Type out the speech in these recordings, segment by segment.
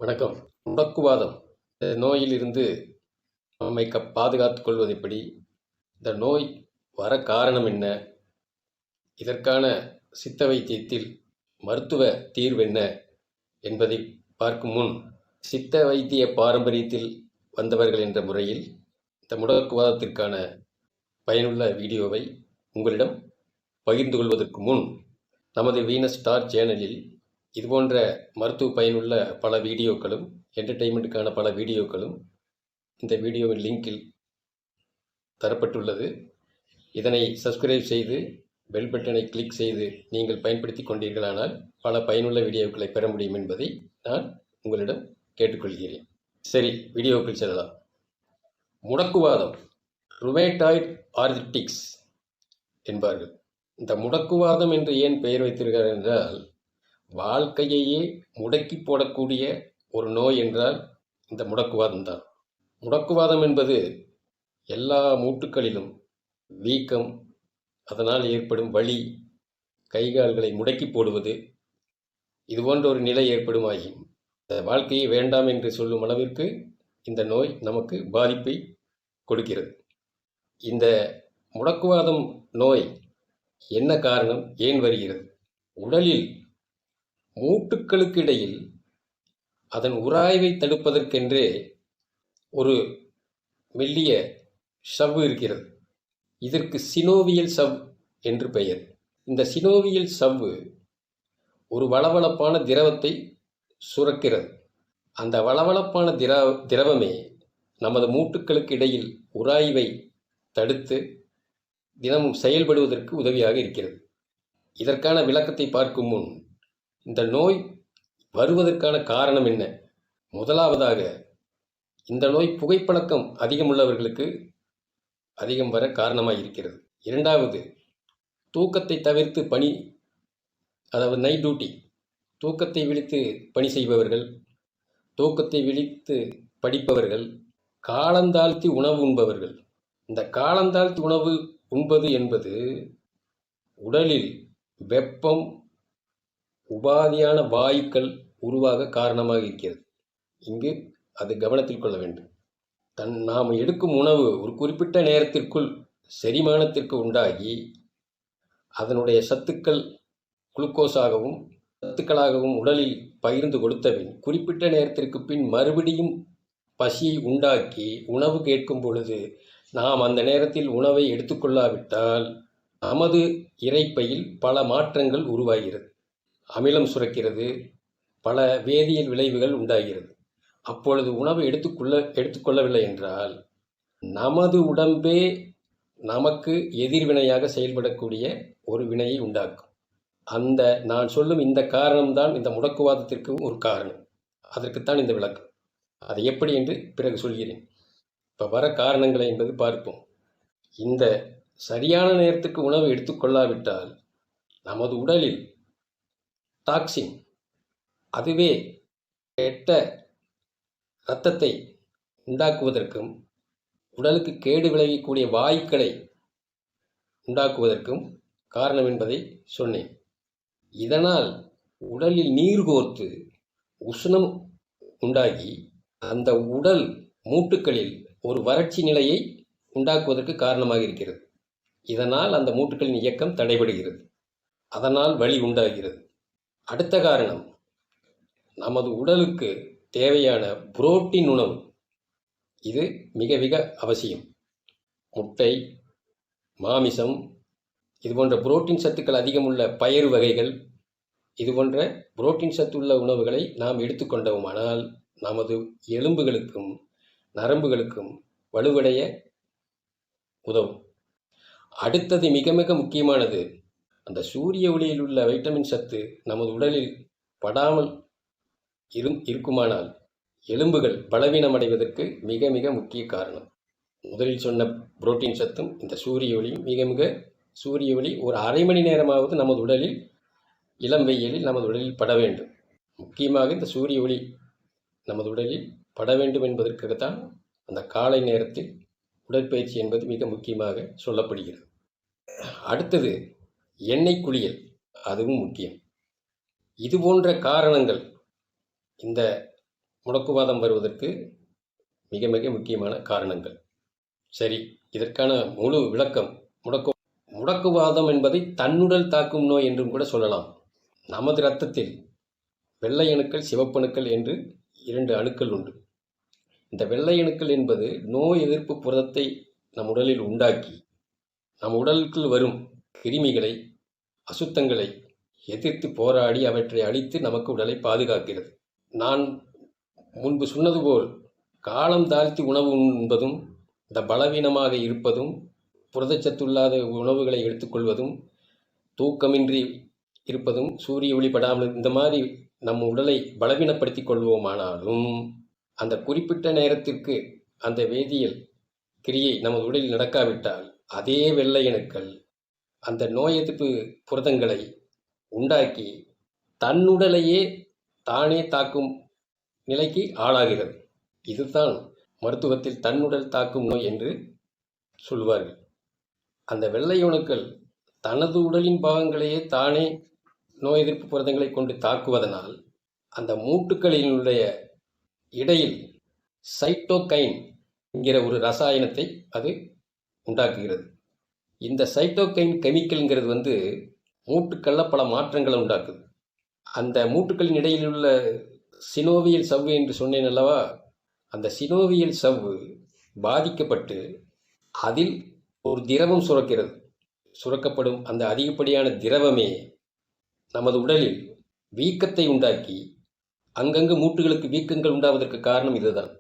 வணக்கம். முடக்குவாதம் இந்த நோயிலிருந்து நம்மை பாதுகாத்துக் கொள்வது எப்படி? இந்த நோய் வர காரணம் என்ன? இதற்கான சித்த வைத்தியத்தில் மருத்துவ தீர்வு என்ன என்பதை பார்க்கும் முன், சித்த வைத்திய பாரம்பரியத்தில் வந்தவர்கள் என்ற முறையில் இந்த முடக்குவாதத்திற்கான பயனுள்ள வீடியோவை உங்களிடம் பகிர்ந்து கொள்வதற்கு முன், நமது வீனஸ் ஸ்டார் சேனலில் இதுபோன்ற மருத்துவ பயனுள்ள பல வீடியோக்களும் என்டர்டெயின்மெண்ட்டுக்கான பல வீடியோக்களும் இந்த வீடியோவின் லிங்கில் தரப்பட்டுள்ளது. இதனை சப்ஸ்கிரைப் செய்து பெல் பட்டனை கிளிக் செய்து நீங்கள் பயன்படுத்தி கொண்டீர்களானால் பல பயனுள்ள வீடியோக்களை பெற முடியும் என்பதை நான் உங்களிடம் கேட்டுக்கொள்கிறேன். சரி, வீடியோவுக்குள் செல்லலாம். முடக்குவாதம், ருமேட்டாய்டு ஆர்த்ரிட்டிக்ஸ் என்பார்கள். இந்த முடக்குவாதம் என்று ஏன் பெயர் வைத்திருக்கிறார் என்றால், வாழ்க்கையையே முடக்கி போடக்கூடிய ஒரு நோய் என்றால் இந்த முடக்குவாதம் தான். முடக்குவாதம் என்பது எல்லா மூட்டுக்களிலும் வீக்கம், அதனால் ஏற்படும் வலி, கைகால்களை முடக்கி போடுவது, இது போன்ற ஒரு நிலை ஏற்படுமாயின் இந்த வாழ்க்கையை வேண்டாம் என்று சொல்லும் அளவிற்கு இந்த நோய் நமக்கு பாதிப்பை கொடுக்கிறது. இந்த முடக்குவாதம் நோய் என்ன காரணம், ஏன் வருகிறது? உடலில் மூட்டுக்களுக்கு இடையில் அதன் உராய்வை தடுப்பதற்கென்றே ஒரு மெல்லிய சவ்வு இருக்கிறது. இதற்கு சினோவியல் சவ் என்று பெயர். இந்த சினோவியல் சவ்வு ஒரு வளவளப்பான திரவத்தை சுரக்கிறது. அந்த வளவளப்பான திரவமே நமது மூட்டுக்களுக்கு இடையில் உராய்வை தடுத்து தினமும் செயல்படுவதற்கு உதவியாக இருக்கிறது. இதற்கான விளக்கத்தை பார்க்கும் முன், இந்த நோய் வருவதற்கான காரணம் என்ன? முதலாவதாக, இந்த நோய் புகைப்பழக்கம் அதிகமுள்ளவர்களுக்கு அதிகம் வர காரணமாக இருக்கிறது. இரண்டாவது, தூக்கத்தை தவிர்த்து அதாவது நைட் டியூட்டி, தூக்கத்தை விழித்து பணி செய்பவர்கள், தூக்கத்தை விழித்து படிப்பவர்கள், காலந்தாழ்த்தி உணவு உண்பவர்கள். இந்த காலந்தாழ்த்தி உணவு உண்பது என்பது உடலில் வெப்பம், உபாதியான வாயுக்கள் உருவாக காரணமாக இருக்கிறது. இங்கு அது கவனத்தில் கொள்ள வேண்டும். நாம் எடுக்கும் உணவு ஒரு குறிப்பிட்ட நேரத்திற்குள் செரிமானத்திற்கு உண்டாகி அதனுடைய சத்துக்கள் குளுக்கோஸாகவும் சத்துக்களாகவும் உடலில் பகிர்ந்து கொடுத்தபின் குறிப்பிட்ட நேரத்திற்கு பின் மறுபடியும் பசியை உண்டாக்கி உணவு கேட்கும் பொழுது நாம் அந்த நேரத்தில் உணவை எடுத்துக்கொள்ளாவிட்டால் நமது இரைப்பையில் பல மாற்றங்கள் உருவாகிறது. அமிலம் சுரக்கிறது, பல வேதியியல் விளைவுகள் உண்டாகிறது. அப்பொழுது உணவு எடுத்துக்கொள்ளவில்லை என்றால் நமது உடம்பே நமக்கு எதிர்வினையாக செயல்படக்கூடிய ஒரு வினையை உண்டாக்கும். நான் சொல்லும் இந்த காரணம்தான் இந்த முடக்குவாதத்திற்கு ஒரு காரணம். அதற்குத்தான் இந்த விளக்கம். அதை எப்படி என்று பிறகு சொல்கிறேன். இப்போ வர காரணங்களை என்பது பார்ப்போம். இந்த சரியான நேரத்துக்கு உணவு எடுத்துக்கொள்ளாவிட்டால் நமது உடலில் டாக்ஸின், அதுவே கெட்ட இரத்தத்தை உண்டாக்குவதற்கும் உடலுக்கு கேடு விளைவிக்கக்கூடிய வாயுக்களை உண்டாக்குவதற்கும் காரணம் என்பதை சொன்னேன். இதனால் உடலில் நீர் கோர்த்து உஷ்ணம் உண்டாகி அந்த உடல் மூட்டுக்களில் ஒரு வறட்சி நிலையை உண்டாக்குவதற்கு காரணமாக இருக்கிறது. இதனால் அந்த மூட்டுக்களின் இயக்கம் தடைபடுகிறது. அதனால் வலி உண்டாகிறது. அடுத்த காரணம், நமது உடலுக்கு தேவையான புரோட்டீன் உணவு. இது மிக மிக அவசியம். முட்டை, மாமிசம், இது போன்ற புரோட்டீன் சத்துக்கள் அதிகமுள்ள பயறு வகைகள், இது போன்ற புரோட்டீன் சத்துள்ள உணவுகளை நாம் எடுத்துக்கொண்டோமானால் நமது எலும்புகளுக்கும் நரம்புகளுக்கும் வலுவடைய உதவும். அடுத்தது மிக மிக முக்கியமானது, அந்த சூரிய ஒளியில் உள்ள வைட்டமின் சத்து நமது உடலில் படாமல் இருக்குமானால் எலும்புகள் பலவீனமடைவதற்கு மிக மிக முக்கிய காரணம். முதலில் சொன்ன புரோட்டீன் சத்தும் இந்த சூரிய ஒளியும் சூரிய ஒளி ஒரு அரை மணி நேரமாவது நமது உடலில் இளம் வெயிலில் நமது உடலில் பட வேண்டும். முக்கியமாக இந்த சூரிய ஒளி நமது உடலில் பட வேண்டும் என்பதற்காகத்தான் அந்த காலை நேரத்தில் உடற்பயிற்சி என்பது மிக முக்கியமாக சொல்லப்படுகிறது. அடுத்தது எண்ணெய் குளியல், அதுவும் முக்கியம். இது போன்ற காரணங்கள் இந்த முடக்குவாதம் வருவதற்கு மிக மிக முக்கியமான காரணங்கள். சரி, இதற்கான முழு விளக்கம். முடக்குவாதம் என்பதை தன்னுடல் தாக்கும் நோய் என்றும் கூட சொல்லலாம். நமது இரத்தத்தில் வெள்ளை அணுக்கள், சிவப்பணுக்கள் என்று 2 அணுக்கள் உண்டு. இந்த வெள்ளை அணுக்கள் என்பது நோய் எதிர்ப்பு புரதத்தை நம் உடலில் உண்டாக்கி நம் உடலுக்குள் வரும் கிருமிகளை, அசுத்தங்களை எதிர்த்து போராடி அவற்றை அழித்து நமக்கு உடலை பாதுகாக்கிறது. நான் முன்பு சொன்னது போல் காலம் தாழ்த்தி உணவு உண்பதும், இந்த பலவீனமாக இருப்பதும், புரதச்சத்துள்ளாத உணவுகளை எடுத்துக்கொள்வதும், தூக்கமின்றி இருப்பதும், சூரிய ஒளி படாமல் இந்த மாதிரி நம் உடலை பலவீனப்படுத்தி கொள்வோமானாலும் அந்த குறிப்பிட்ட நேரத்திற்கு அந்த வேதியியல் கிரியை நமது உடலில் நடக்காவிட்டால் அதே வெள்ளை அணுக்கள் அந்த நோய் எதிர்ப்பு புரதங்களை உண்டாக்கி தன்னுடலையே தானே தாக்கும் நிலைக்கு ஆளாகிறது. இதுதான் மருத்துவத்தில் தன்னுடல் தாக்கும் நோய் என்று சொல்வார்கள். அந்த வெள்ளை அணுக்கள் தனது உடலின் பாகங்களையே தானே நோய் எதிர்ப்பு புரதங்களை கொண்டு தாக்குவதனால் அந்த மூட்டுக்களினுடைய இடையில் சைட்டோகைன் என்கிற ஒரு ரசாயனத்தை அது உண்டாக்குகிறது. இந்த சைட்டோகைன் கெமிக்கல்ங்கிறது மூட்டுக்களில் பல மாற்றங்களை உண்டாக்குது. அந்த மூட்டுக்களின் இடையில் உள்ள சினோவியல் சவ்வு என்று சொன்னேன் அல்லவா, அந்த சினோவியல் சவ்வு பாதிக்கப்பட்டு அதில் ஒரு திரவம் சுரக்கிறது. சுரக்கப்படும் அந்த அதிகப்படியான திரவமே நமது உடலில் வீக்கத்தை உண்டாக்கி அங்கங்கு மூட்டுகளுக்கு வீக்கங்கள் உண்டாவதற்கு காரணம் இதுதான்.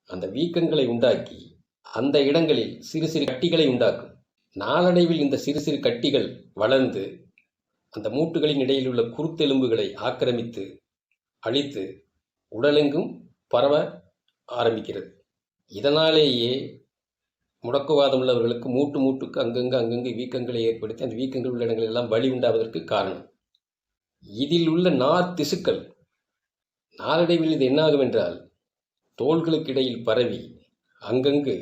அந்த வீக்கங்களை உண்டாக்கி அந்த இடங்களில் சிறு சிறு கட்டிகளை உண்டாக்கும். நாளடைவில் இந்த சிறு சிறு கட்டிகள் வளர்ந்து அந்த மூட்டுகளின் இடையில் உள்ள குருத்தெலும்புகளை ஆக்கிரமித்து அழித்து உடலெங்கும் பரவ ஆரம்பிக்கிறது. இதனாலேயே முடக்குவாதம் உள்ளவர்களுக்கு மூட்டுக்கு அங்கங்கு வீக்கங்களை ஏற்படுத்தி அந்த வீக்கங்கள் உள்ள இடங்கள் எல்லாம் வலி உண்டாவதற்கு காரணம். இதில் உள்ள நார் திசுக்கள் நாளடைவில் இது என்னாகும் என்றால் தோள்களுக்கு இடையில் பரவி அங்கங்கு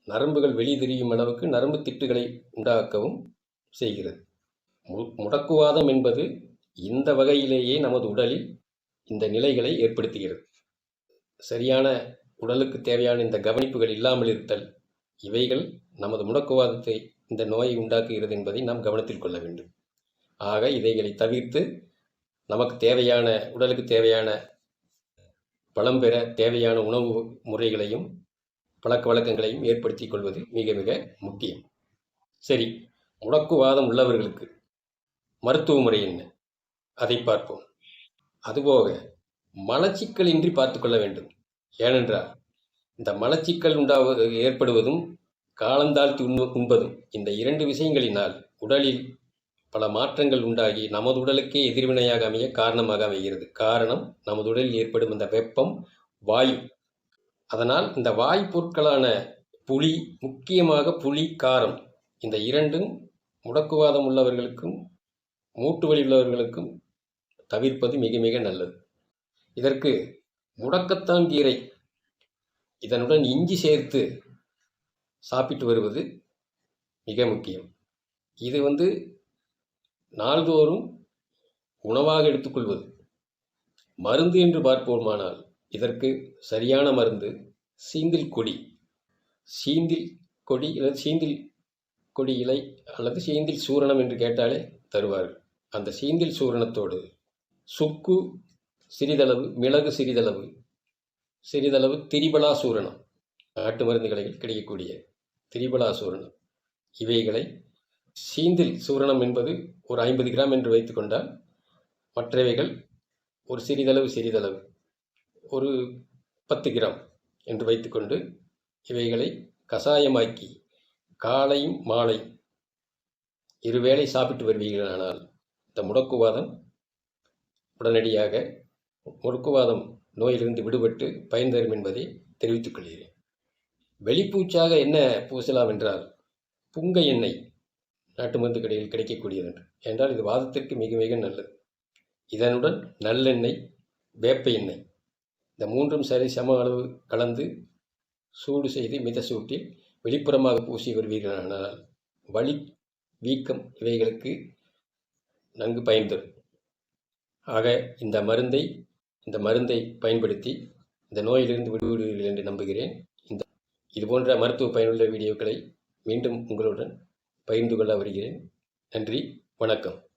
நரம்புகள் வெளிதெரியும் அளவுக்கு நரம்பு திட்டுகளை உண்டாக்கவும் செய்கிறது. முடக்குவாதம் என்பது இந்த வகையிலேயே நமது உடலில் இந்த நிலைகளை ஏற்படுத்துகிறது. சரியான உடலுக்கு தேவையான இந்த கவனிப்புகள் இல்லாமல் இருத்தல், இவைகள் நமது முடக்குவாதத்தை, இந்த நோயை உண்டாக்குகிறது என்பதை நாம் கவனத்தில் கொள்ள வேண்டும். ஆக இவைகளை தவிர்த்து நமக்கு தேவையான, உடலுக்கு தேவையான பலம் பெற தேவையான உணவு முறைகளையும் பழக்க வழக்கங்களையும் ஏற்படுத்தி கொள்வது மிக மிக முக்கியம். சரி, முடக்குவாதம் உள்ளவர்களுக்கு மருத்துவ முறை என்ன, அதை பார்ப்போம். அதுபோக மலச்சிக்கலின்றி பார்த்து கொள்ள வேண்டும். ஏனென்றால் இந்த மலச்சிக்கல் ஏற்படுவதும் காலந்தாழ்த்தி உண்பதும் இந்த 2 விஷயங்களினால் உடலில் பல மாற்றங்கள் உண்டாகி நமது உடலுக்கே எதிர்வினையாக அமைய காரணமாக அமைகிறது. காரணம், நமது உடலில் ஏற்படும் இந்த வெப்பம், வாயு. அதனால் இந்த வாயு பொருட்களான புளி, முக்கியமாக புளி, காரம், இந்த 2ம் முடக்குவாதம் உள்ளவர்களுக்கும் மூட்டு வலி உள்ளவர்களுக்கும் தவிர்ப்பது மிக மிக நல்லது. இதற்கு முடக்கத்தான் கீரை, இதனுடன் இஞ்சி சேர்த்து சாப்பிட்டு வருவது மிக முக்கியம். இது நாள்தோறும் உணவாக எடுத்துக்கொள்வது. மருந்து என்று பார்ப்போமானால் இதற்கு சரியான மருந்து சீந்தில் கொடி அல்லது சீந்தில் கொடி இலை அல்லது சீந்தில் சூரணம் என்று கேட்டாலே தருவார்கள். அந்த சீந்தில் சூரணத்தோடு சுக்கு சிறிதளவு, மிளகு சிறிதளவு திரிபலா சூரணம், நாட்டு மருந்து கடையில் கிடைக்கக்கூடிய திரிபலா சூரணம், இவைகளை சீந்தில் சூரணம் என்பது ஒரு 50 கிராம் என்று வைத்துக்கொண்டால், மற்றவைகள் ஒரு சிறிதளவு ஒரு 10 கிராம் என்று வைத்துக்கொண்டு இவைகளை கசாயமாக்கி காலையும் மாலை இருவேளை சாப்பிட்டு வருவீர்களானால் இந்த முடக்குவாதம் உடனடியாக முடக்குவாதம் நோயிலிருந்து விடுபட்டு பயன் தரும் என்பதை தெரிவித்துக் கொள்கிறேன். வெளிப்பூச்சாக என்ன பூசலாம் என்றால் புங்கை எண்ணெய், நாட்டு மருந்து கடையில் கிடைக்கக்கூடியது என்றால் இது வாதத்திற்கு மிக மிக நல்லது. இதனுடன் நல்லெண்ணெய், வேப்ப எண்ணெய், இந்த 3ம் சரி சம அளவு கலந்து சூடு செய்து மித சூட்டில் வெளிப்புறமாக பூசி வருவீர்களானால் வலி, வீக்கம் இவைகளுக்கு நன்கு பயன் தரும். ஆக இந்த மருந்தை இந்த மருந்தை பயன்படுத்தி இந்த நோயிலிருந்து விடுவிடுவீர்கள் என்று நம்புகிறேன். இதுபோன்ற மருத்துவ பயனுள்ள வீடியோக்களை மீண்டும் உங்களுடன் பகிர்ந்து கொள்ள வருகிறேன். நன்றி, வணக்கம்.